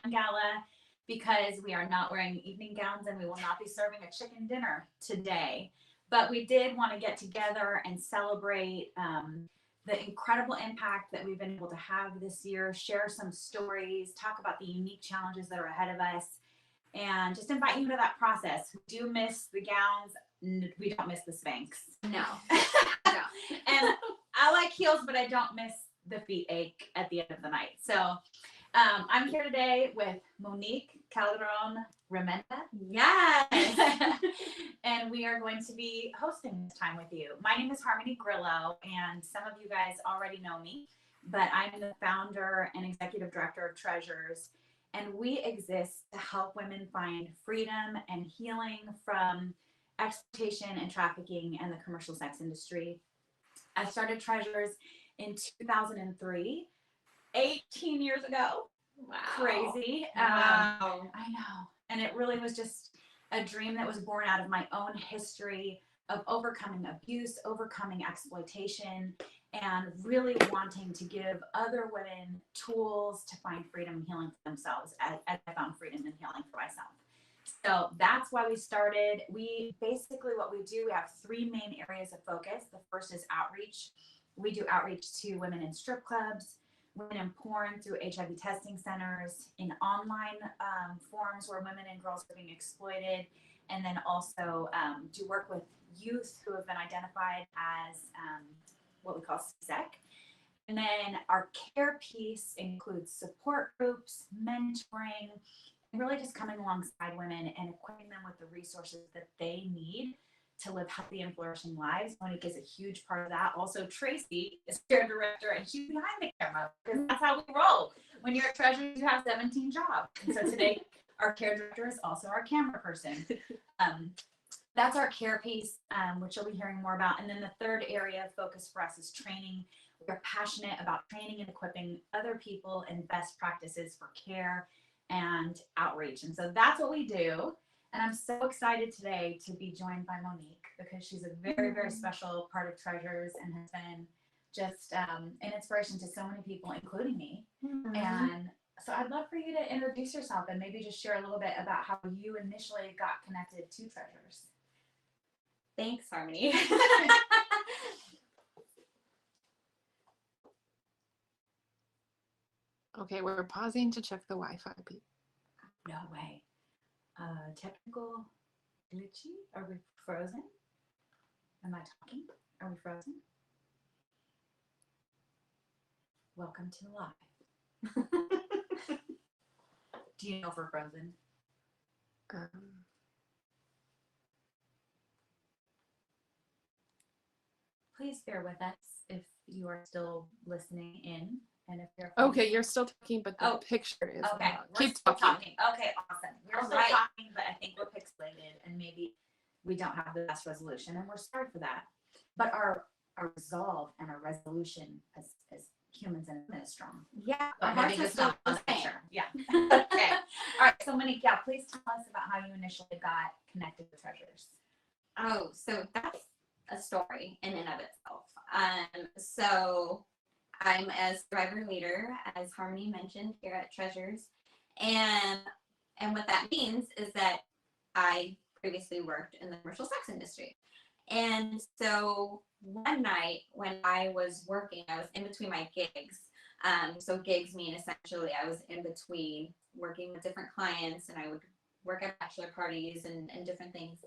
UnGala because we are not wearing evening gowns and we will not be serving a chicken dinner today. But we did want to get together and celebrate the incredible impact that we've been able to have this year, share some stories, talk about the unique challenges that are ahead of us, and just invite you into that process. We do miss the gowns. We don't miss the Spanx. No. No. And I like heels, but I don't miss the feet ache at the end of the night. So I'm here today with Monique Calderon Remenda. Yes. And we are going to be hosting this time with you. My name is Harmony Grillo, and some of you guys already know me, but I'm the founder and executive director of Treasures. And we exist to help women find freedom and healing from exploitation and trafficking and the commercial sex industry. I started Treasures in 2003, 18 years ago. Wow. Crazy. Wow. I know. And it really was just a dream that was born out of my own history of overcoming abuse, overcoming exploitation, and really wanting to give other women tools to find freedom and healing for themselves as I found freedom and healing for myself. So that's why we started. What we do, we have three main areas of focus. The first is outreach. We do outreach to women in strip clubs, women in porn through HIV testing centers, in online forums where women and girls are being exploited, and then also do work with youth who have been identified as what we call SEC. And then our care piece includes support groups, mentoring, and really just coming alongside women and equipping them with the resources that they need to live healthy and flourishing lives. Monique is a huge part of that. Also, Tracy is care director, and she's behind the camera because that's how we roll. When you're at Treasures, you have 17 jobs. And so today, our care director is also our camera person. That's our care piece, which you'll be hearing more about. And then the third area of focus for us is training. We're passionate about training and equipping other people in best practices for care and outreach. And so that's what we do. And I'm so excited today to be joined by Monique because she's a very, very special part of Treasures and has been just an inspiration to so many people, including me. And so I'd love for you to introduce yourself and maybe just share a little bit about how you initially got connected to Treasures. Thanks, Harmony. Okay, we're pausing to check the Wi-Fi. No way. Technical glitchy? Are we frozen? Am I talking? Are we frozen? Welcome to the live. Do you know if we're frozen? Please bear with us if you are still listening in. And if you're okay, you're still talking, but the picture is okay. not. We're Keep still talking. Okay, awesome. We're still talking, but I think we're pixelated and maybe we don't have the best resolution, and we're sorry for that. But our resolve and our resolution as humans and women is strong. Yeah, But our maybe hearts just are not still on the the same. picture. Yeah. Okay. All right. So Monique, please tell us about how you initially got connected to Treasures. Oh, so that's a story in and of itself. So I'm a survivor leader, as Harmony mentioned, here at Treasures. And what that means is that I previously worked in the commercial sex industry. And so one night when I was working, I was in between my gigs. So gigs mean essentially I was in between working with different clients, and I would work at bachelor parties and different things.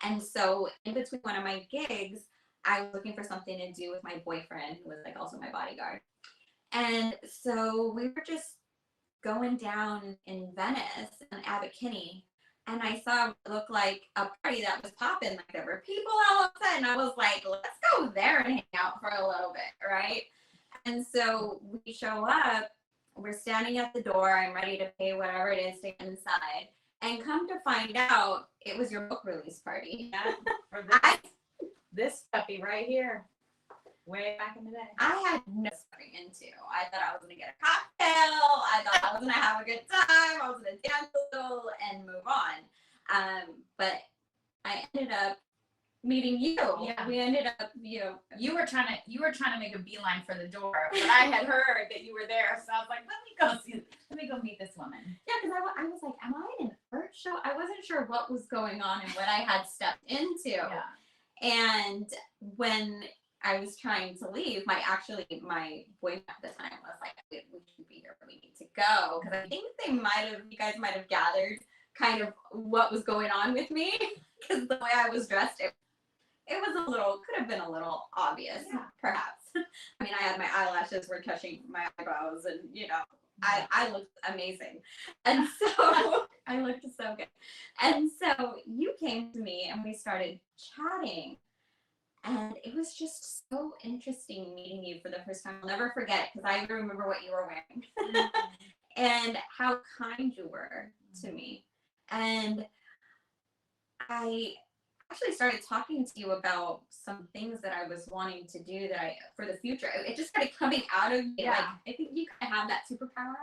And so in between one of my gigs, I was looking for something to do with my boyfriend, who was like also my bodyguard. And so we were just going down in Venice and Abbot Kinney, and I saw what looked like a party that was popping. Like there were people all outside, and I was like, let's go there and hang out for a little bit, right? And so we show up, we're standing at the door, I'm ready to pay whatever it is to get inside. And come to find out, it was your book release party. Yeah, this puppy right here, way back in the day. I had no stepping into. I thought I was going to get a cocktail. I thought I was going to have a good time. I was going to dance a little and move on. But I ended up meeting you. Yeah. We ended up, You were trying to make a beeline for the door, but I had heard that you were there, so I was like, let me go meet this woman. Yeah, because I was like, am I in an art show? I wasn't sure what was going on and what I had stepped into. Yeah. And when I was trying to leave, my boyfriend at the time was like, we should be here, we need to go. Because I think you guys might have gathered kind of what was going on with me. Because the way I was dressed, it could have been a little obvious, perhaps. I mean, I had my eyelashes were touching my eyebrows, and I looked amazing. And so I looked so good. And so you came to me and we started chatting. And it was just so interesting meeting you for the first time. I'll never forget, because I remember what you were wearing and how kind you were to me. And I actually started talking to you about some things that I was wanting to do for the future. It just started coming out of me. Yeah. Like, I think you kind of have that superpower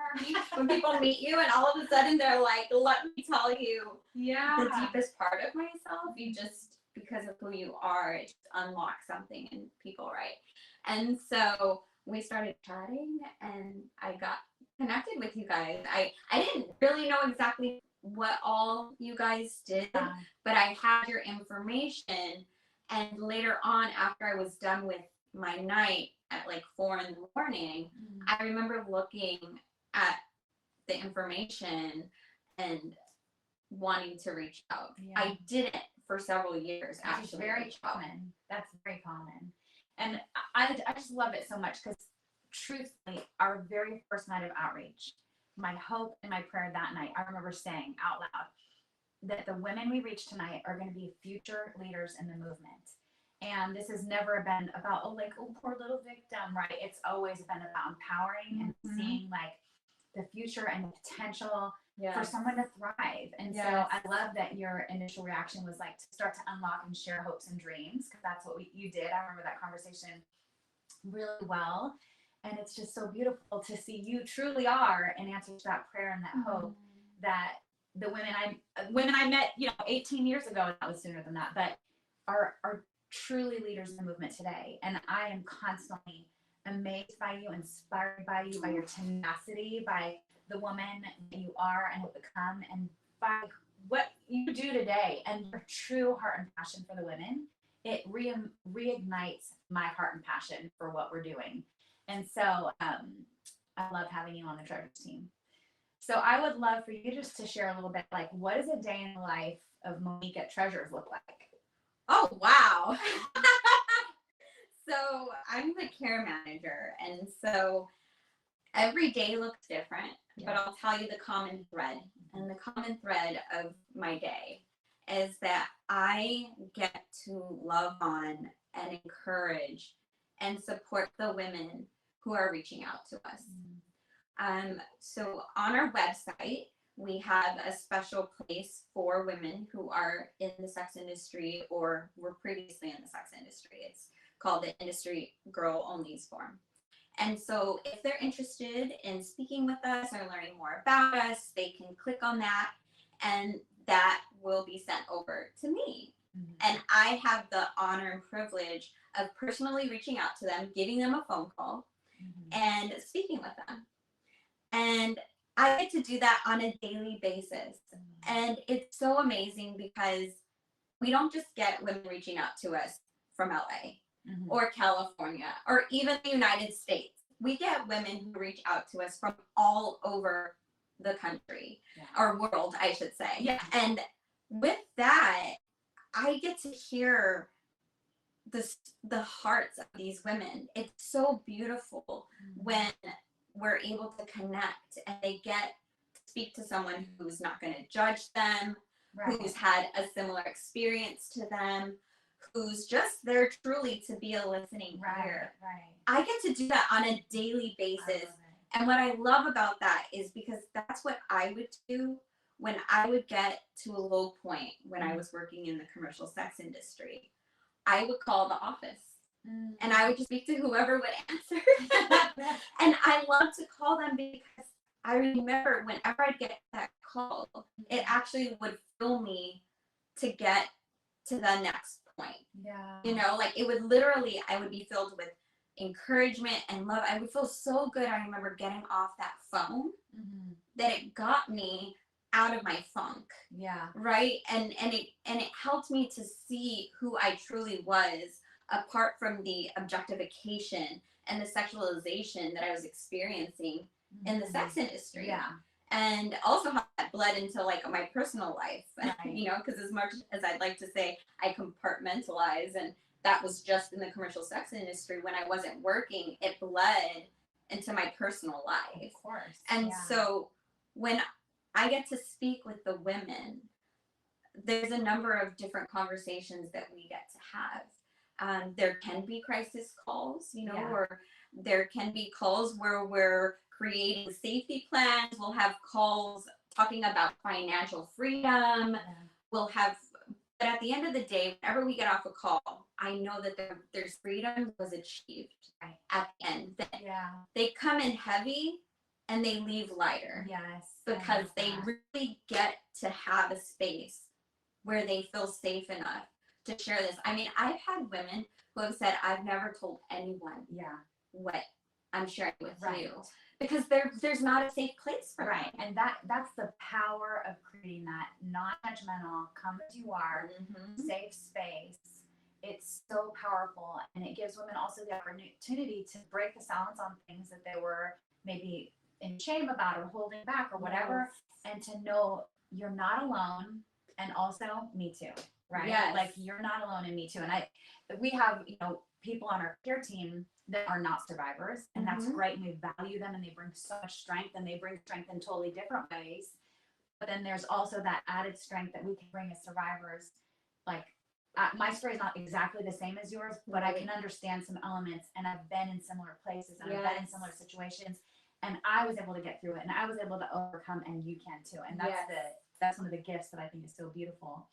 when people meet you and all of a sudden they're like, let me tell you the deepest part of myself. You just, because of who you are, it just unlocks something in people, right? And so we started chatting and I got connected with you guys. I didn't really know exactly what all you guys did, but I had your information. And later on, after I was done with my night at like 4 a.m, I remember looking at the information and wanting to reach out. I didn't for several years, actually. Very common. That's very common. And I just love it so much, because truthfully, our very first night of outreach, my hope and my prayer that night, I remember saying out loud that the women we reach tonight are going to be future leaders in the movement. And this has never been about, poor little victim, right? It's always been about empowering and seeing like the future and the potential for someone to thrive. And so I love that your initial reaction was like to start to unlock and share hopes and dreams, because that's what you did. I remember that conversation really well. And it's just so beautiful to see you truly are an answer to that prayer and that hope that the women I met, 18 years ago, and that was sooner than that, but are truly leaders in the movement today. And I am constantly amazed by you, inspired by you, by your tenacity, by the woman that you are and have become, and by what you do today and your true heart and passion for the women. It reignites my heart and passion for what we're doing. And so I love having you on the Treasures team. So I would love for you just to share a little bit, like, what does a day in the life of Monique at Treasures look like? Oh, wow. So I'm the care manager, and so every day looks different, but I'll tell you the common thread. And the common thread of my day is that I get to love on and encourage and support the women who are reaching out to us. So on our website, we have a special place for women who are in the sex industry or were previously in the sex industry. It's called the Industry Girl Onlys Forum. And so if they're interested in speaking with us or learning more about us, they can click on that and that will be sent over to me. And I have the honor and privilege of personally reaching out to them, giving them a phone call and speaking with them. And I get to do that on a daily basis. And it's so amazing because we don't just get women reaching out to us from LA or California or even the United States. We get women who reach out to us from all over the country or world, I should say. And with that, I get to hear the hearts of these women. It's so beautiful when we're able to connect and they get to speak to someone who's not going to judge them, who's had a similar experience to them, who's just there truly to be a listening ear. I get to do that on a daily basis. And what I love about that is because that's what I would do when I would get to a low point when I was working in the commercial sex industry. I would call the office and I would just speak to whoever would answer. And I love to call them because I remember whenever I'd get that call, it actually would fuel me to get to the next point. Yeah. You know, like it would literally, I would be filled with encouragement and love. I would feel so good. I remember getting off that phone that it got me out of my funk. Yeah. Right. And it helped me to see who I truly was, apart from the objectification and the sexualization that I was experiencing in the sex industry. Yeah. And also how that bled into like my personal life, Right. you know, because as much as I'd like to say I compartmentalize, and that was just in the commercial sex industry, when I wasn't working, it bled into my personal life. Of course. And yeah. so when I get to speak with the women, there's a number of different conversations that we get to have. There can be crisis calls, you know, Yeah. or there can be calls where we're creating safety plans. We'll have calls talking about financial freedom. Yeah. We'll have, but at the end of the day, whenever we get off a call, I know that there's freedom was achieved at the end. That Yeah. they come in heavy and they leave lighter. Yes. Because they really get to have a space where they feel safe enough to share this. I mean, I've had women who have said, I've never told anyone what I'm sharing with you, because there's not a safe place for right. them. And that's the power of creating that non-judgmental, come as you are, safe space. It's so powerful, and it gives women also the opportunity to break the silence on things that they were maybe in shame about or holding back or whatever, and to know you're not alone, and also me too, right? Yes. Like you're not alone and me too. And we have, you know, people on our care team that are not survivors, and that's great, and we value them, and they bring so much strength, and they bring strength in totally different ways. But then there's also that added strength that we can bring as survivors. Like my story is not exactly the same as yours, but I can understand some elements, and I've been in similar places, and I've been in similar situations, and I was able to get through it, and I was able to overcome, and you can too. And that's one of the gifts that I think is so beautiful,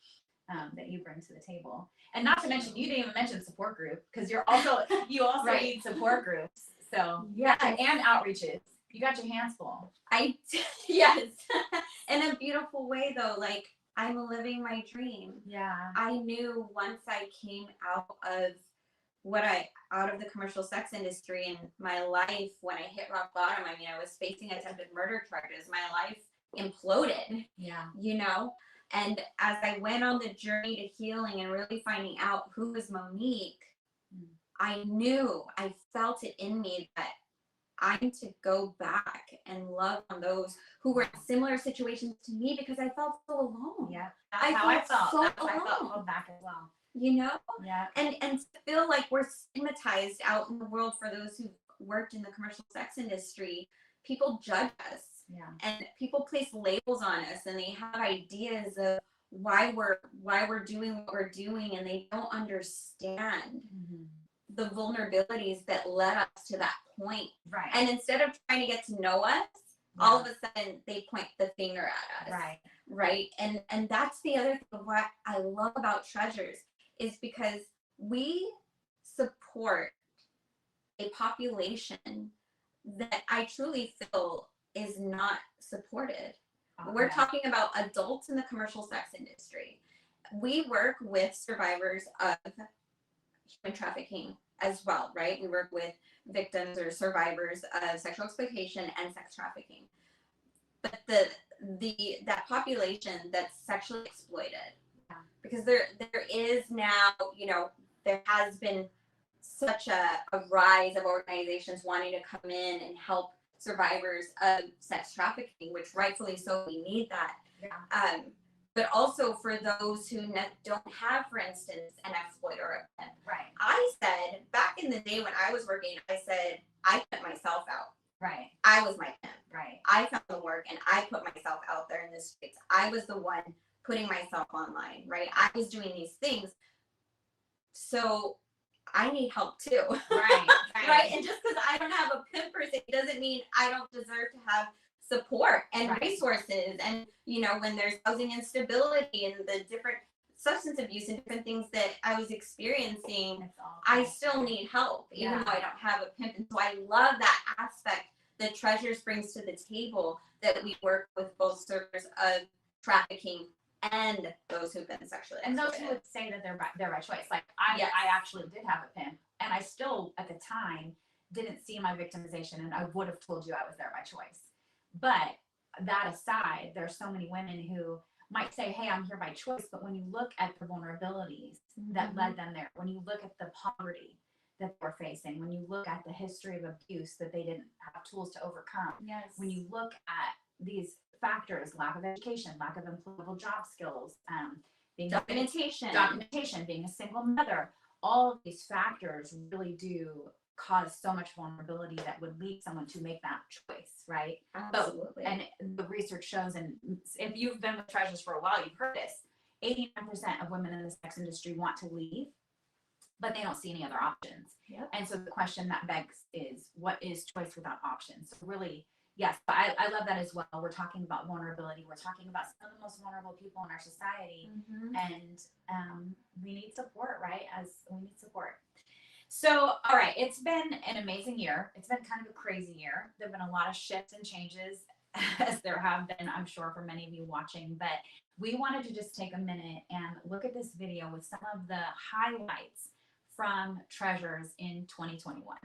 that you bring to the table. And not to mention, you didn't even mention support group, because you also need support groups. So and outreaches. You got your hands full. Yes. In a beautiful way though, like I'm living my dream. Yeah. I knew once I came out of the commercial sex industry in my life, when I hit rock bottom, I mean, I was facing attempted murder charges. My life imploded. Yeah. You know? And as I went on the journey to healing and really finding out who was Monique, I knew, I felt it in me that I'm to go back and love on those who were in similar situations to me, because I felt so alone. Yeah. That's how I felt. So That's how I alone. felt going back as well. You know? Yeah. And to feel like we're stigmatized out in the world for those who worked in the commercial sex industry. People judge us. Yeah. And people place labels on us, and they have ideas of why we're doing what we're doing, and they don't understand the vulnerabilities that led us to that point. Right. And instead of trying to get to know us, all of a sudden they point the finger at us. Right. Right. And that's the other thing of what I love about Treasures, is because we support a population that I truly feel is not supported. We're talking about adults in the commercial sex industry. We work with survivors of human trafficking as well, right? We work with victims or survivors of sexual exploitation and sex trafficking. But that population that's sexually exploited, because there is now, you know, there has been such a rise of organizations wanting to come in and help survivors of sex trafficking, which rightfully so, we need that. Yeah. But also for those who don't have, for instance, an exploiter or a pimp. Right. I said, back in the day when I was working, I said, I put myself out. Right. I was my pimp. Right. I found the work and I put myself out there in the streets. I was the one putting myself online, right? I was doing these things. So I need help too. Right. Right. And just because I don't have a pimp per se doesn't mean I don't deserve to have support and resources. And, you know, when there's housing instability and the different substance abuse and different things that I was experiencing, I still need help, even though I don't have a pimp. And so I love that aspect that Treasures brings to the table, that we work with both survivors of trafficking and those who've been sexually And those exploited. who would say that they're by choice. Like I Yes. actually did have a pimp, and I still at the time didn't see my victimization, and I would have told you I was there by choice. But that aside, there's so many women who might say, hey, I'm here by choice, but when you look at the vulnerabilities that led them there, when you look at the poverty that they're facing, when you look at the history of abuse that they didn't have tools to overcome, Yes. when you look at these factors, lack of education, lack of employable job skills, being documentation, being a single mother, all of these factors really do cause so much vulnerability that would lead someone to make that choice, right? Absolutely. And the research shows, and if you've been with Treasures for a while, you've heard this, 89% of women in the sex industry want to leave, but they don't see any other options. Yep. And so the question that begs is, what is choice without options? So really, yes, but I love that as well. We're talking about vulnerability. We're talking about some of the most vulnerable people in our society. And we need support, right? We need support. So, all right, it's been an amazing year. It's been kind of a crazy year. There have been a lot of shifts and changes, as there have been, I'm sure, for many of you watching. But we wanted to just take a minute and look at this video with some of the highlights from Treasures in 2021.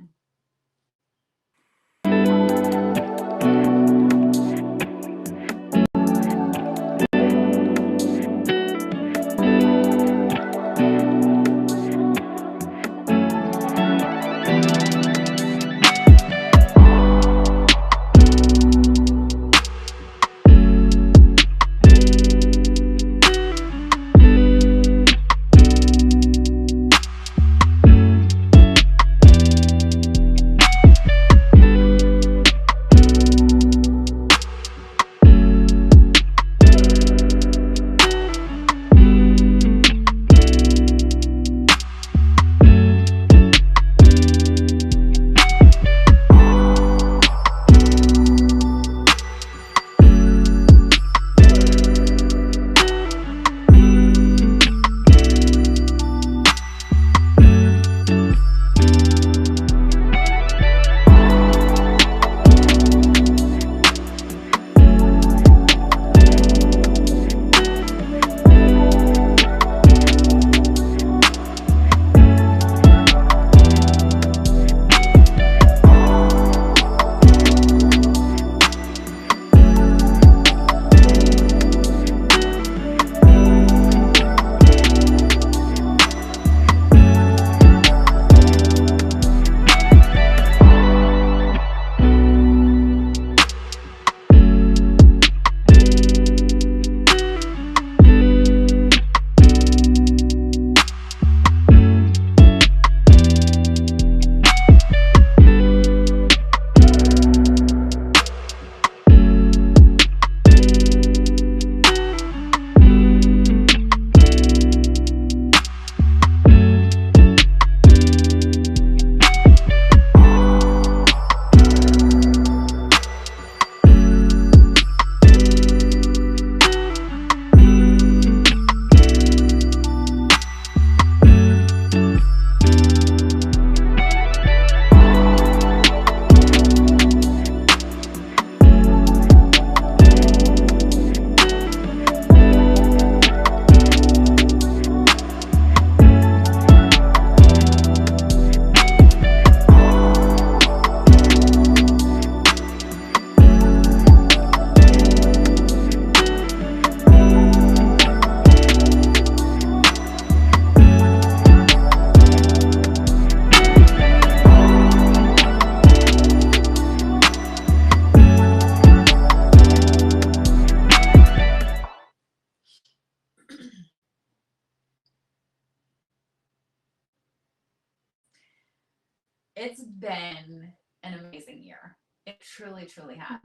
It's been an amazing year. It truly, truly has.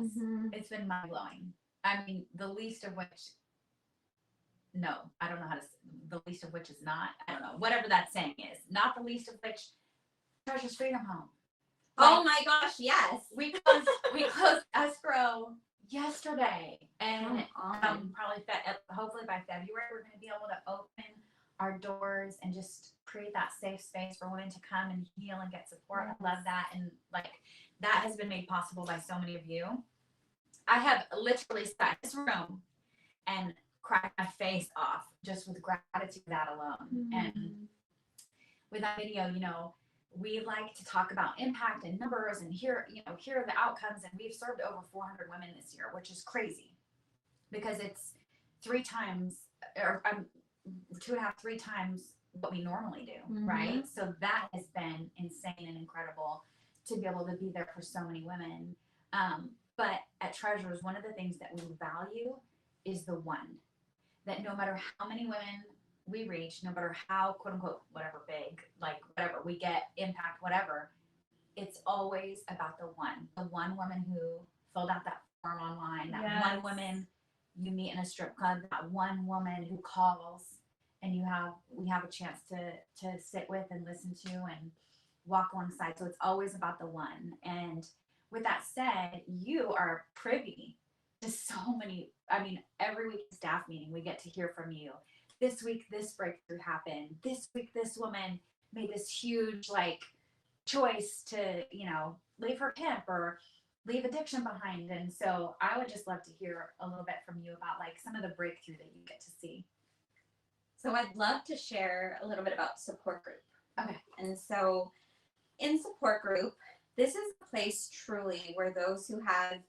It's been mind-blowing. I mean, the least of which, no, I don't know how to, the least of which is not, I don't know, whatever that saying is. Not the least of which, Treasures Freedom Home. Oh my gosh, yes. We closed escrow yesterday, and probably hopefully by February we're going to be able to open our doors and just create that safe space for women to come and heal and get support. Yes. I love that, and like that has been made possible by so many of you. I have literally sat in this room and cry my face off just with gratitude for that alone. And with that video, you know, we like to talk about impact and numbers and here are the outcomes. And we've served over 400 women this year, which is crazy because it's 3 times or 2.5, 3 times what we normally do. Right. So that has been insane and incredible to be able to be there for so many women. But at Treasures, one of the things that we value is the one, that no matter how many women we reach, no matter how quote unquote, whatever big, like whatever we get, impact, whatever, it's always about the one woman who filled out that form online, that one woman you meet in a strip club, that one woman who calls and we have a chance to sit with and listen to and walk alongside. So it's always about the one. And with that said, you are privy to so many, I mean, every week staff meeting, we get to hear from you. This week, this breakthrough happened. This week, this woman made this huge like choice to, you know, leave her pimp or leave addiction behind. And so I would just love to hear a little bit from you about like some of the breakthrough that you get to see. So I'd love to share a little bit about support group. Okay. And so in support group, this is a place truly where those who have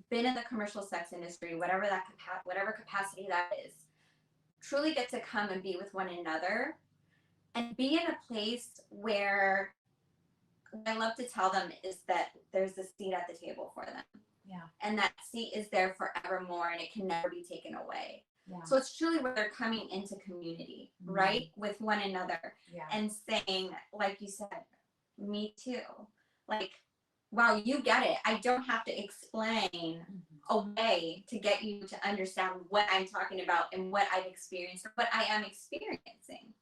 been in the commercial sex industry, whatever capacity that is, truly get to come and be with one another and be in a place where what I love to tell them is that there's a seat at the table for them. Yeah. And that seat is there forevermore and it can never be taken away. Yeah. So it's truly where they're coming into community, right? With one another and saying, like you said, me too. Like, wow, you get it. I don't have to explain a way to get you to understand what I'm talking about and what I've experienced or what I am experiencing.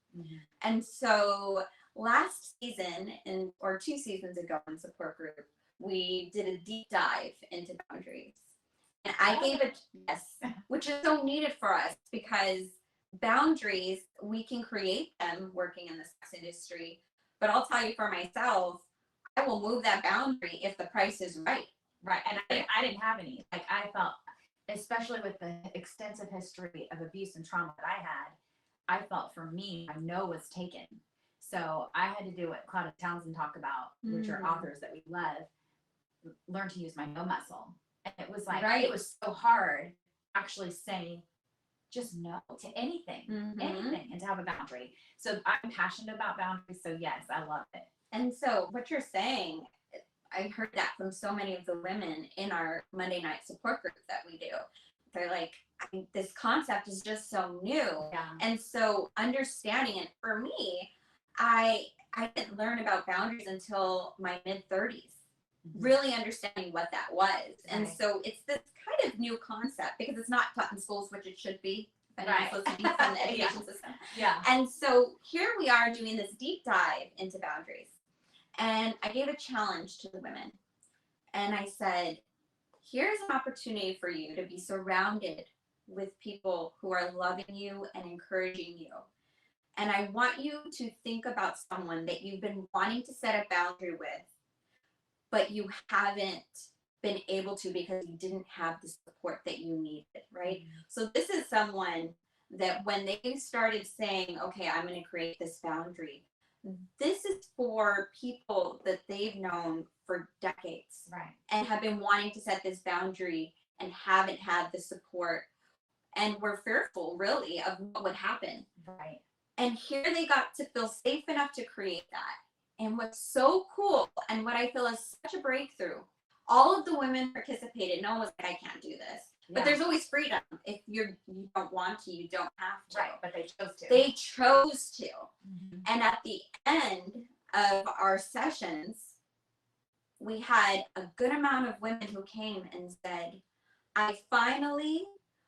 And so last season or 2 seasons ago in support group, we did a deep dive into boundaries. And I gave it, which is so needed for us because boundaries, we can create them working in the sex industry. But I'll tell you for myself, I will move that boundary if the price is right. Right. And I didn't have any. Like I felt, especially with the extensive history of abuse and trauma that I felt for me, my no was taken. So I had to do what Claudia Townsend talked about, which are authors that we love, learn to use my no muscle. And it was like, it was so hard actually saying just no to anything, anything, and to have a boundary. So I'm passionate about boundaries. So yes, I love it. And so what you're saying, I heard that from so many of the women in our Monday night support group that we do. They're like, this concept is just so new. Yeah. And so understanding it for me, I didn't learn about boundaries until my mid-30s, really understanding what that was. And so it's this kind of new concept because it's not taught in schools, which it should be. From the education system. Yeah. And so here we are doing this deep dive into boundaries. And I gave a challenge to the women. And I said, here's an opportunity for you to be surrounded with people who are loving you and encouraging you. And I want you to think about someone that you've been wanting to set a boundary with, but you haven't been able to because you didn't have the support that you needed, right? So this is someone that when they started saying, okay, I'm going to create this boundary, this is for people that they've known for decades, right, and have been wanting to set this boundary and haven't had the support and were fearful really of what would happen. Right. And here they got to feel safe enough to create that. And what's so cool and what I feel is such a breakthrough, all of the women participated. No one was like, I can't do this. But there's always freedom. If you don't want to, you don't have to. Right, but they chose to. They chose to. And at the end of our sessions, we had a good amount of women who came and said, I finally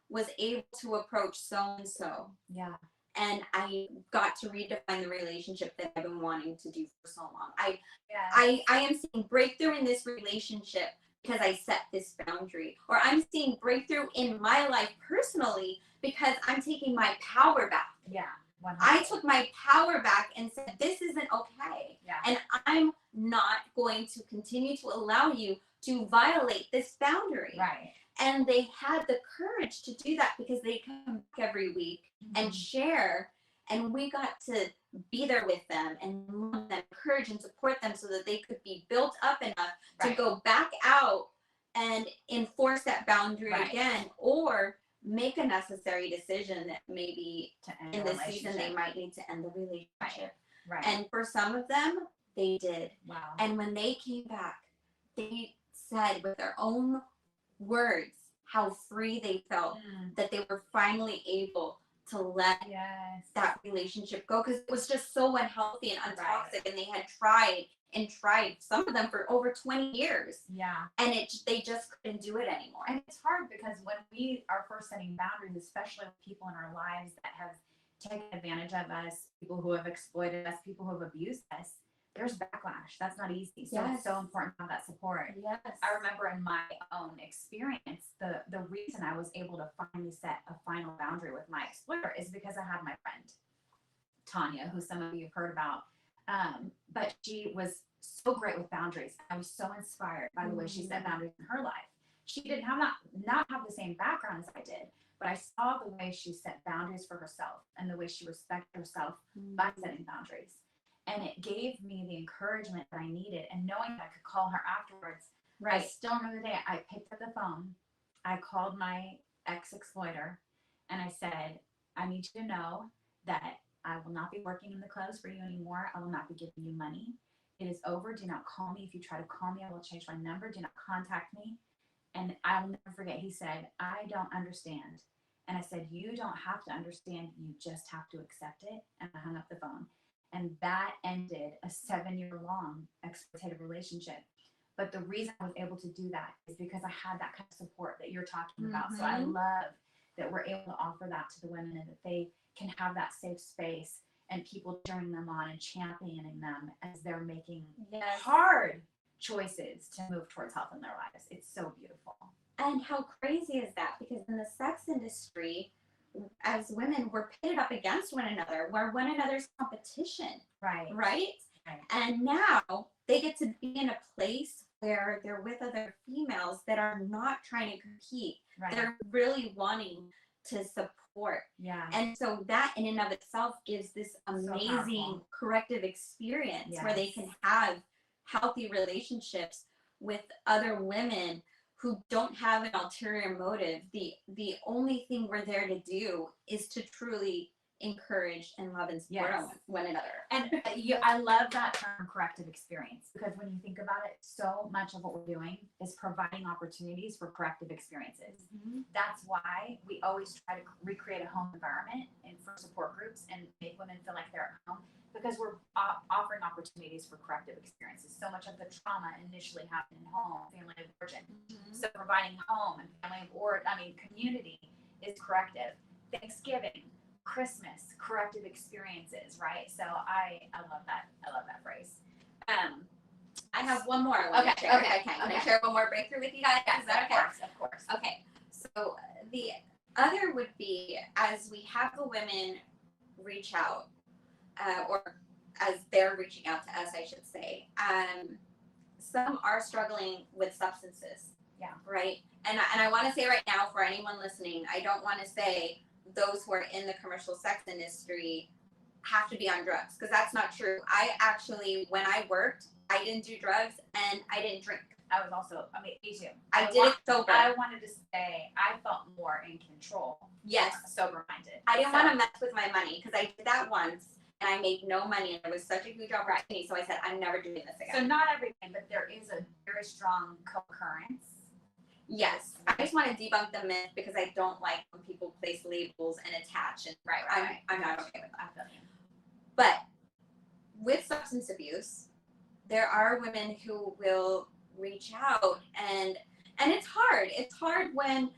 was able to approach so-and-so. Yeah. And I got to redefine the relationship that I've been wanting to do for so long. I am seeing breakthrough in this relationship because I set this boundary. Or I'm seeing breakthrough in my life personally because I'm taking my power back. Yeah. 100%. I took my power back and said, this isn't okay. Yeah. And I'm not going to continue to allow you to violate this boundary. Right. And they had the courage to do that because they come back every week and share. And we got to be there with them and love them, encourage and support them so that they could be built up enough to go back out and enforce that boundary again, or make a necessary decision that maybe in this season they might need to end the relationship. And for some of them, they did. Wow. And when they came back, they said with their own words how free they felt, that they were finally able to let that relationship go, because it was just so unhealthy and untoxic, and they had tried and tried, some of them for over 20 years. And they just couldn't do it anymore. And it's hard because when we are first setting boundaries, especially with people in our lives that have taken advantage of us, people who have exploited us, people who have abused us, there's backlash. That's not easy. So it's so important to have that support. I remember in my own experience, the reason I was able to finally set a final boundary with my exploiter is because I had my friend, Tanya, who some of you have heard about. But she was so great with boundaries. I was so inspired by the way she set boundaries in her life. She did not have the same background as I did, but I saw the way she set boundaries for herself and the way she respected herself by setting boundaries. And it gave me the encouragement that I needed. And knowing that I could call her afterwards, I still remember the day I picked up the phone. I called my ex-exploiter and I said, I need you to know that I will not be working in the clubs for you anymore. I will not be giving you money. It is over. Do not call me. If you try to call me, I will change my number. Do not contact me. And I will never forget, he said, I don't understand. And I said, you don't have to understand. You just have to accept it. And I hung up the phone. And that ended a 7-year-long exploitative relationship. But the reason I was able to do that is because I had that kind of support that you're talking about. So I love that we're able to offer that to the women and that they can have that safe space and people cheering them on and championing them as they're making hard choices to move towards health in their lives. It's so beautiful. And how crazy is that? Because in the sex industry, as women, we're pitted up against one another. We're one another's competition. Right? And now they get to be in a place where they're with other females that are not trying to compete. They're really wanting to support. And so that in and of itself gives this amazing corrective experience where they can have healthy relationships with other women who don't have an ulterior motive. The only thing we're there to do is to truly encourage and love and support one another. And I love that term, corrective experience, because when you think about it, so much of what we're doing is providing opportunities for corrective experiences. That's why we always try to recreate a home environment and for support groups and make women feel like they're at home, because we're offering opportunities for corrective experiences. So much of the trauma initially happened in home, family of origin. So providing home and family of community is corrective. Thanksgiving, Christmas, corrective experienses, right? So I love that. I love that phrase. I have one more. I share, if I can. Can I share one more breakthrough with you guys? Yes, is that okay? Of course. Okay. So the other would be, as we have the women reach out, or as they're reaching out to us, I should say, some are struggling with substances. Right. And I want to say right now, for anyone listening, I don't want to say those who are in the commercial sex industry have to be on drugs, because that's not true. I actually, when I worked, I didn't do drugs and I didn't drink. I was also, me too. I did it sober. I wanted to say I felt more in control. Yes. Sober-minded. I didn't want to mess with my money, because I did that once and I made no money, and it was such a huge opportunity. So I said, I'm never doing this again. So not everything, but there is a very strong co-occurrence. Yes, I just want to debunk the myth, because I don't like when people place labels and attach, and I'm not okay with that. But with substance abuse, there are women who will reach out, and it's hard. It's hard when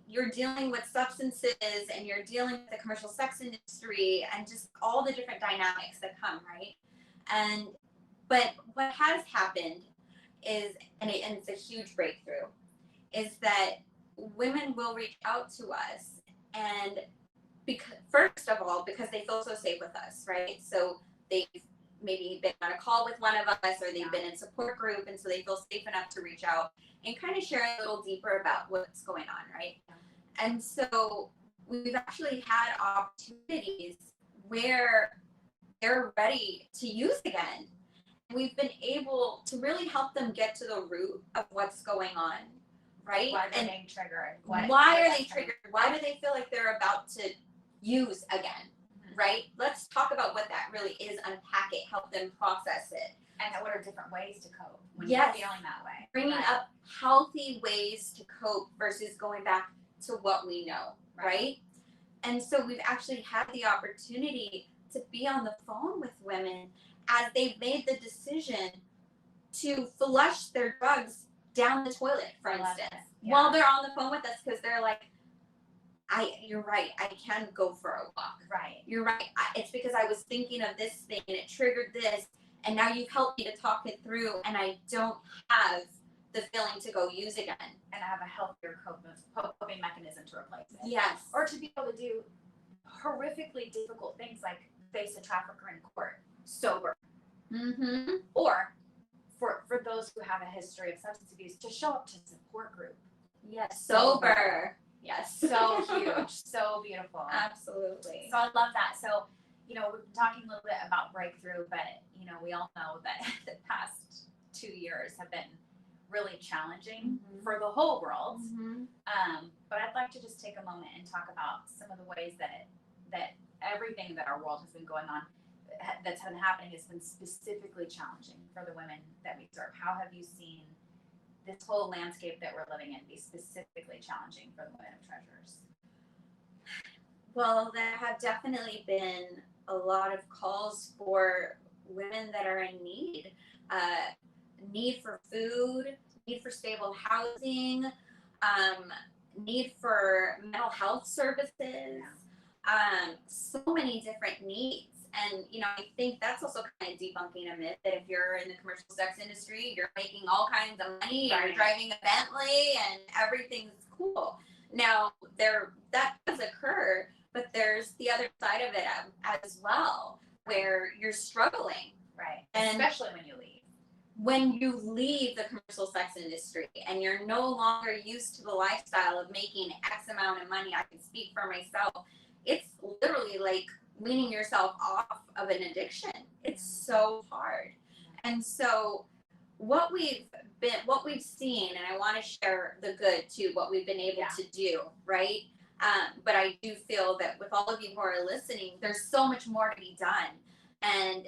you're dealing with substances and you're dealing with the commercial sex industry and just all the different dynamics that come, right? But what has happened is, and it's a huge breakthrough, is that women will reach out to us, and because, first of all, because they feel so safe with us, right? So they've maybe been on a call with one of us, or they've been in support group, and so they feel safe enough to reach out and kind of share a little deeper about what's going on, right? And so we've actually had opportunities where they're ready to use again. We've been able to really help them get to the root of what's going on, right? Why are they being triggered? Why are they triggered? Why do they feel like they're about to use again, right? Let's talk about what that really is, unpack it, help them process it. And what are different ways to cope when Yes. you're feeling that way? Bringing up healthy ways to cope versus going back to what we know, right? And so we've actually had the opportunity to be on the phone with women as they've made the decision to flush their drugs down the toilet, for instance, while they're on the phone with us, because they're like, you're right, I can go for a walk. Right. You're right. It's because I was thinking of this thing and it triggered this, and now you've helped me to talk it through, and I don't have the feeling to go use again. And I have a healthier coping mechanism to replace it. Yes. Or to be able to do horrifically difficult things like face a trafficker in court sober. Mm-hmm. Or for those who have a history of substance abuse, to show up to support group. Yes. Sober. Yes. So huge. So beautiful. Absolutely. So I love that. So, we've been talking a little bit about breakthrough, but, we all know that the past 2 years have been really challenging for the whole world. But I'd like to just take a moment and talk about some of the ways that everything that our world has been going on, that's been happening, has been specifically challenging for the women that we serve. How have you seen this whole landscape that we're living in be specifically challenging for the women of Treasures? Well, there have definitely been a lot of calls for women that are in need. Need for food, need for stable housing, need for mental health services, so many different needs. And, I think that's also kind of debunking a myth that if you're in the commercial sex industry, you're making all kinds of money, you're driving a Bentley, and everything's cool. Now, that does occur, but there's the other side of it as well, where you're struggling. Right. And especially when you leave. When you leave the commercial sex industry and you're no longer used to the lifestyle of making X amount of money, I can speak for myself, it's literally like weaning yourself off of an addiction. It's so hard. And so what we've seen, and I want to share the good too, what we've been able to do, right? But I do feel that with all of you who are listening, there's so much more to be done. And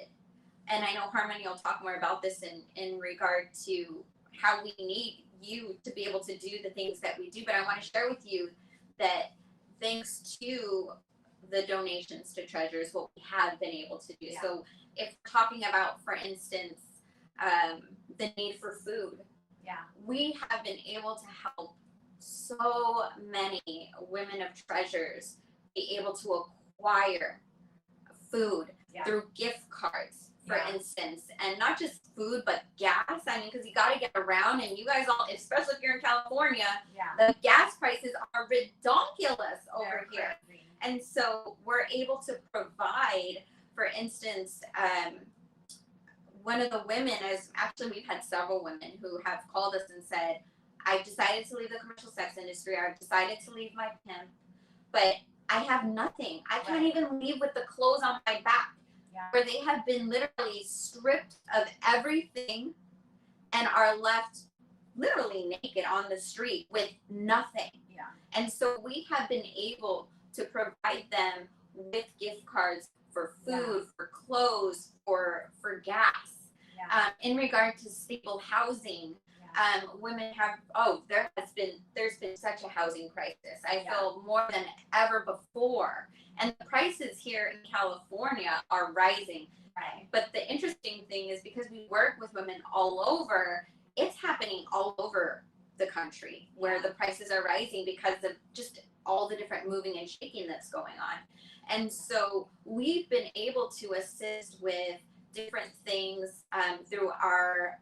I know Harmony will talk more about this in regard to how we need you to be able to do the things that we do. But I want to share with you that thanks to the donations to Treasures, what we have been able to do. So if we're talking about, for instance, the need for food, we have been able to help so many women of Treasures be able to acquire food through gift cards, for instance, and not just food, but gas. I mean, because you got to get around, and you guys all, especially if you're in California, the gas prices are ridiculous over here. And so we're able to provide, for instance, one of the women we've had several women who have called us and said, I've decided to leave the commercial sex industry. I've decided to leave my pimp, but I have nothing. I can't even leave with the clothes on my back. Where they have been literally stripped of everything and are left literally naked on the street with nothing. And so we have been able to provide them with gift cards for food, for clothes, for gas. In regard to stable housing, women have, there's been such a housing crisis. I feel more than ever before. And the prices here in California are rising. But the interesting thing is, because we work with women all over, it's happening all over the country where the prices are rising because of just all the different moving and shaking that's going on. And so we've been able to assist with different things through our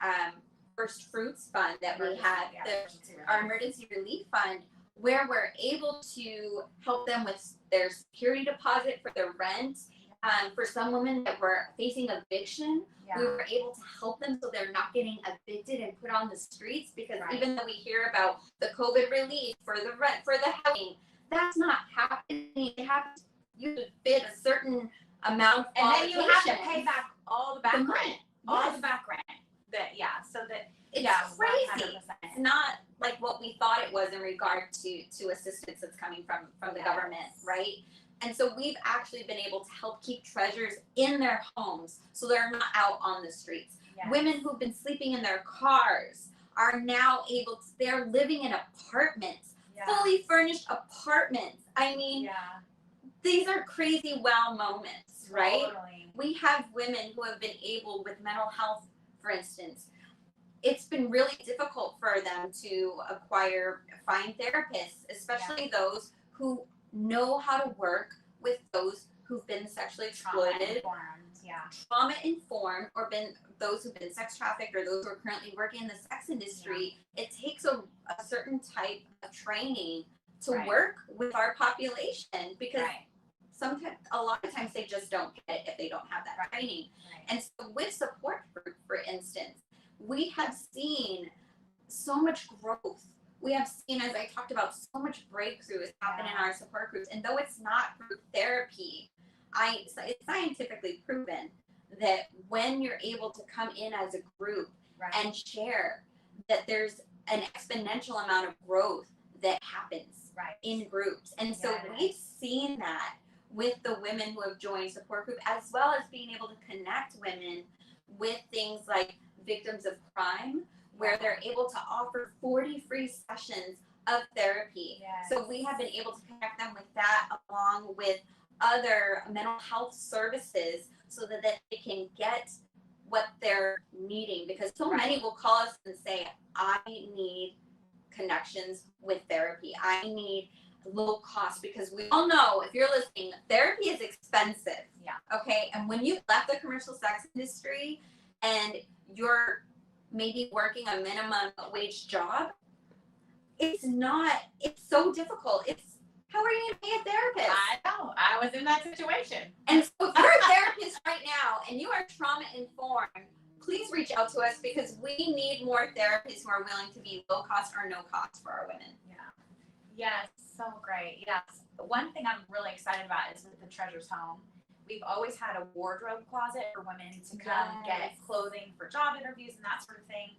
First Fruits Fund that we have, our emergency relief fund, where we're able to help them with their security deposit for their rent, For some women that were facing eviction, Yeah. we were able to help them so they're not getting evicted and put on the streets, because Right. even though we hear about the COVID relief for the rent, for the housing, that's not happening. It happens, you bid a certain amount, And then you have to pay qualifications. back all the back The rent. money. All Yes. the back rent. So that It's yeah, crazy. 100%. It's not like what we thought it was in regard to assistance that's coming from the Yes. government, right? And so we've actually been able to help keep treasures in their homes so they're not out on the streets. Yes. Women who've been sleeping in their cars are now able to, they're living in apartments, Yeah. fully furnished apartments. I mean, Yeah. these are crazy wow moments, right? Totally. We have women who have been able, with mental health, for instance, it's been really difficult for them to find therapists, especially those who know how to work with those who've been sexually exploited, trauma informed, or been those who've been sex trafficked, or those who are currently working in the sex industry. It takes a certain type of training to work with our population, because sometimes, a lot of times, they just don't get it if they don't have that training. And so with support group, for instance, we have seen so much growth. We have seen, as I talked about, so much breakthroughs happen in our support groups. And though it's not group therapy, it's scientifically proven that when you're able to come in as a group and share, that there's an exponential amount of growth that happens in groups. And so we've seen that with the women who have joined support group, as well as being able to connect women with things like victims of crime, where they're able to offer 40 free sessions of therapy. So we have been able to connect them with that, along with other mental health services, so that they can get what they're needing. Because so many will call us and say, I need connections with therapy. I need low cost, because we all know, if you're listening, therapy is expensive. Okay. And when you've left the commercial sex industry and you're maybe working a minimum wage job, it's so difficult. How are you gonna pay a therapist? I know, I was in that situation. And so if you're a therapist right now and you are trauma informed, please reach out to us, because we need more therapists who are willing to be low cost or no cost for our women. Yes, so great. Yes. One thing I'm really excited about is with the Treasures Home, we've always had a wardrobe closet for women to come get clothing for job interviews and that sort of thing.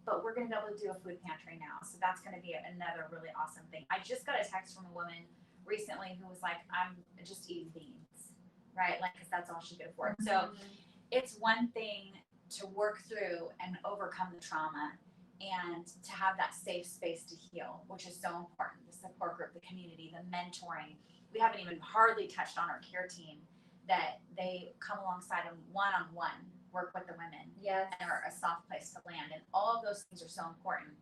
But we're going to be able to do a food pantry now. So that's going to be another really awesome thing. I just got a text from a woman recently who was like, I'm just eating beans, right? Like, because that's all she could afford. So it's one thing to work through and overcome the trauma, and to have that safe space to heal, which is so important. The support group, the community, the mentoring. We haven't even hardly touched on our care team, that they come alongside them one-on-one, work with the women, and are a soft place to land. And all of those things are so important.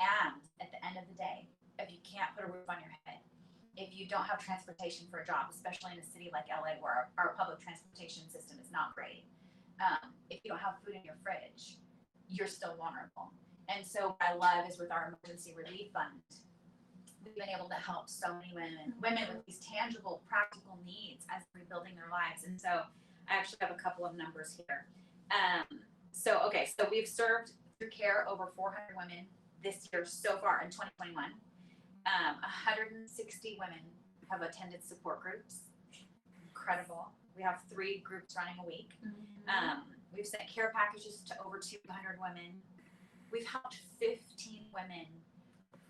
And at the end of the day, if you can't put a roof on your head, if you don't have transportation for a job, especially in a city like LA, where our public transportation system is not great, if you don't have food in your fridge, you're still vulnerable. And so what I love is, with our emergency relief fund, we've been able to help so many women with these tangible, practical needs as they're rebuilding their lives. And so I actually have a couple of numbers here. So we've served through care over 400 women this year so far in 2021. 160 women have attended support groups. Incredible. We have 3 groups running a week. We've sent care packages to over 200 women. We've helped 15 women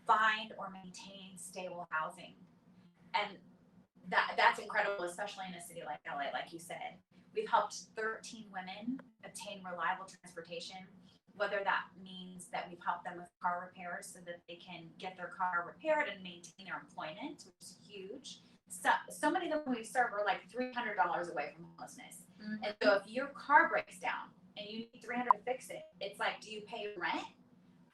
find or maintain stable housing. And that's incredible, especially in a city like LA, like you said. We've helped 13 women obtain reliable transportation, whether that means that we've helped them with car repairs so that they can get their car repaired and maintain their employment, which is huge. So many of them we serve are like $300 away from homelessness. And so if your car breaks down and you need $300 to fix it, it's like, do you pay rent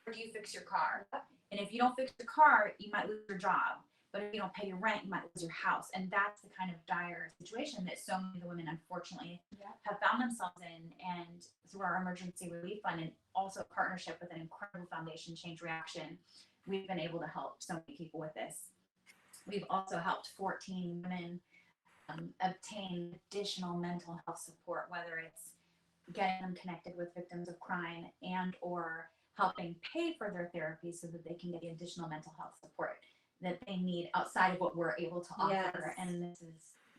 or do you fix your car? And if you don't fix your car, you might lose your job. But if you don't pay your rent, you might lose your house. And that's the kind of dire situation that so many of the women, unfortunately, have found themselves in. And through our emergency relief fund, and also partnership with an incredible foundation, Change Reaction, we've been able to help so many people with this. We've also helped 14 women obtain additional mental health support, whether it's getting them connected with victims of crime and or helping pay for their therapy so that they can get the additional mental health support that they need outside of what we're able to offer. Yes. And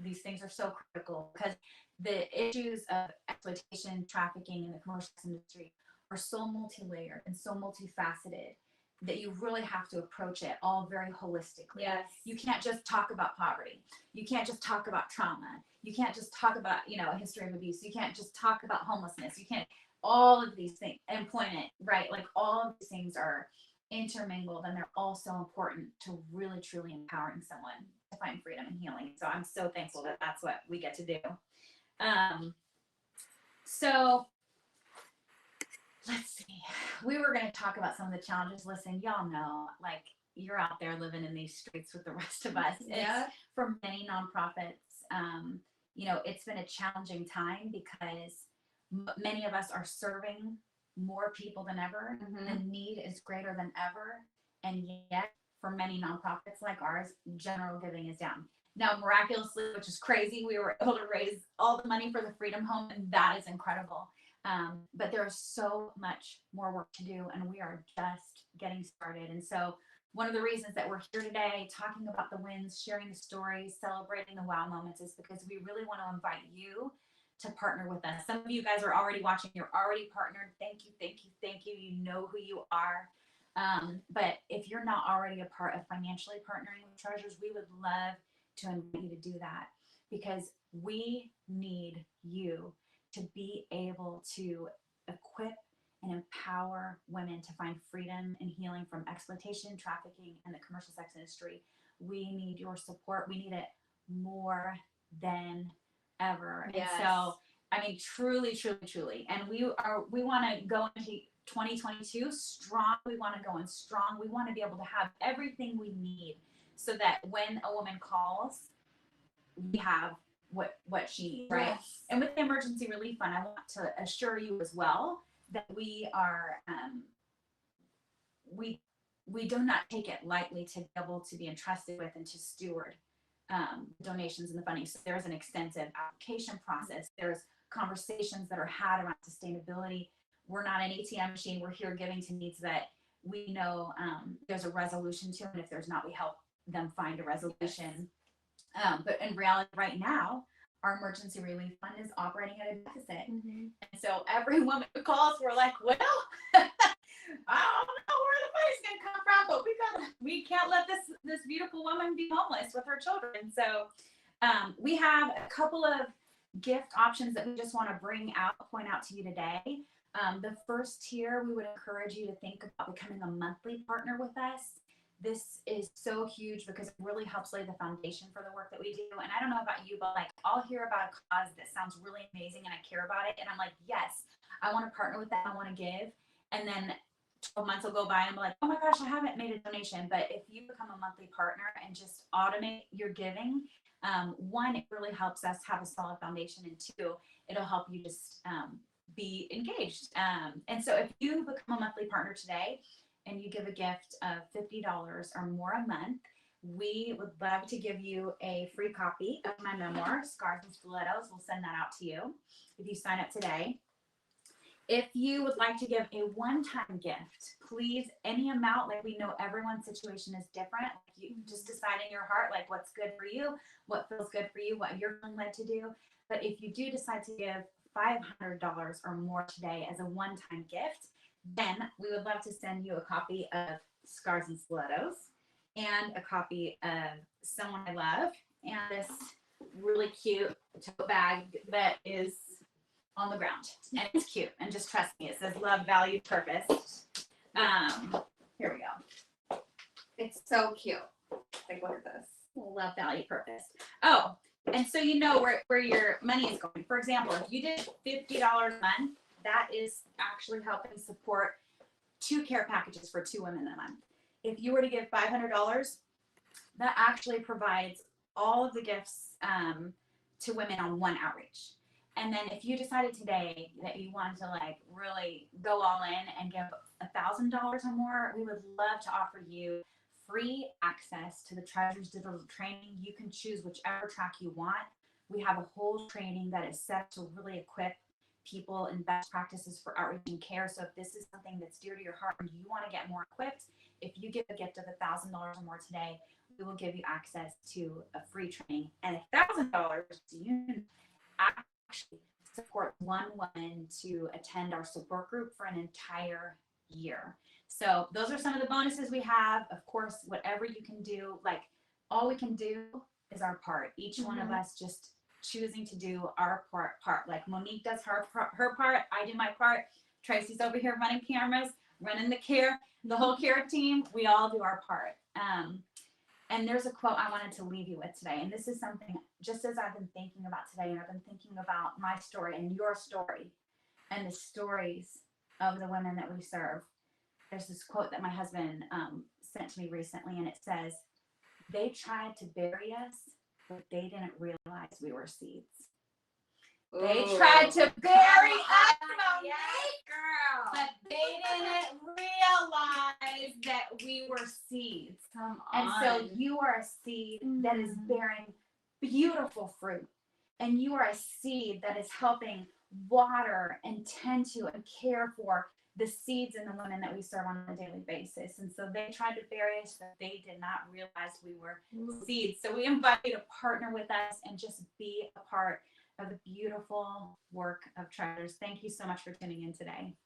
these things are so critical because the issues of exploitation, trafficking in the commercial sex industry are so multi-layered and so multifaceted that you really have to approach it all very holistically. Yes. You can't just talk about poverty. You can't just talk about trauma. You can't just talk about, a history of abuse. You can't just talk about homelessness. You can't, all of these things, employment, right? Like all of these things are intermingled and they're all so important to really, truly empowering someone to find freedom and healing. So I'm so thankful that that's what we get to do. So let's see. We were going to talk about some of the challenges. Listen, y'all know, like you're out there living in these streets with the rest of us. Yeah. It's, for many nonprofits, it's been a challenging time because many of us are serving more people than ever. Mhm. The need is greater than ever. And yet, for many nonprofits like ours, general giving is down. Now, miraculously, which is crazy, we were able to raise all the money for the Freedom Home, and that is incredible. But there's so much more work to do, and we are just getting started. And so one of the reasons that we're here today, talking about the wins, sharing the stories, celebrating the wow moments, is because we really want to invite you to partner with us. Some of you guys are already watching. You're already partnered. Thank you, thank you, thank you. You know who you are. But if you're not already a part of financially partnering with Treasures, we would love to invite you to do that because we need you to be able to equip and empower women to find freedom and healing from exploitation, trafficking, and the commercial sex industry. We need your support. We need it more than ever. Yes. And so, I mean, truly, truly, truly. And we want to go into 2022 strong. We want to go in strong. We want to be able to have everything we need so that when a woman calls, we have what she needs, right? Yes. And with the emergency relief fund, I want to assure you as well that we are we do not take it lightly to be able to be entrusted with and to steward donations and the funding. So there's an extensive application process. There's conversations that are had around sustainability. We're not an ATM machine. We're here giving to needs that we know there's a resolution to, and if there's not, we help them find a resolution. But in reality, right now, our emergency relief fund is operating at a deficit. Mhm. And so every woman who calls, we're like, well, I don't know where the money's gonna come from, but we can't let this beautiful woman be homeless with her children. So we have a couple of gift options that we just want to point out to you today. The first tier, we would encourage you to think about becoming a monthly partner with us. This is so huge because it really helps lay the foundation for the work that we do. And I don't know about you, but like I'll hear about a cause that sounds really amazing and I care about it. And I'm like, yes, I want to partner with that. I want to give. And then 12 months will go by and I'm like, oh my gosh, I haven't made a donation. But if you become a monthly partner and just automate your giving, one, it really helps us have a solid foundation. And two, it'll help you just be engaged. And so if you become a monthly partner today, and you give a gift of $50 or more a month, we would love to give you a free copy of my memoir, Scars and Stilettos. We'll send that out to you if you sign up today. If you would like to give a one-time gift, please, any amount, like we know everyone's situation is different. Like you just decide in your heart, like what's good for you, what feels good for you, what you're feeling led to do. But if you do decide to give $500 or more today as a one-time gift, then we would love to send you a copy of Scars and Stilettos and a copy of Someone I Love and this really cute tote bag that is on the ground. And it's cute. And just trust me, it says love, value, purpose. Here we go. It's so cute. Like, look at this. Love, value, purpose. Oh, and so you know where your money is going. For example, if you did $50 a month, that is actually helping support 2 care packages for 2 women a month. If you were to give $500, that actually provides all of the gifts to women on one outreach. And then if you decided today that you wanted to like really go all in and give $1,000 or more, we would love to offer you free access to the Treasures Digital Training. You can choose whichever track you want. We have a whole training that is set to really equip people in best practices for outreach and care. So if this is something that's dear to your heart and you want to get more equipped, if you give a gift of $1,000 or more today, we will give you access to a free training. And $1,000, you can actually support one woman to attend our support group for an entire year. So those are some of the bonuses we have. Of course, whatever you can do, like all we can do is our part. Each one of us just choosing to do our part. Like Monique does her part, I do my part. Tracy's over here running cameras, running the whole care team. We all do our part. And there's a quote I wanted to leave you with today. And this is something, just as I've been thinking about today, and I've been thinking about my story and your story and the stories of the women that we serve. There's this quote that my husband sent to me recently, and it says, "They tried to bury us, but they didn't realize we were seeds." They tried to bury us, Monique, girl. but they didn't realize that we were seeds. Come And on. so you are a seed that is bearing beautiful fruit. And you are a seed that is helping water and tend to and care for the seeds and the women that we serve on a daily basis. And so they tried to bury us, but they did not realize we were seeds. So we invite you to partner with us and just be a part of the beautiful work of Treasures. Thank you so much for tuning in today.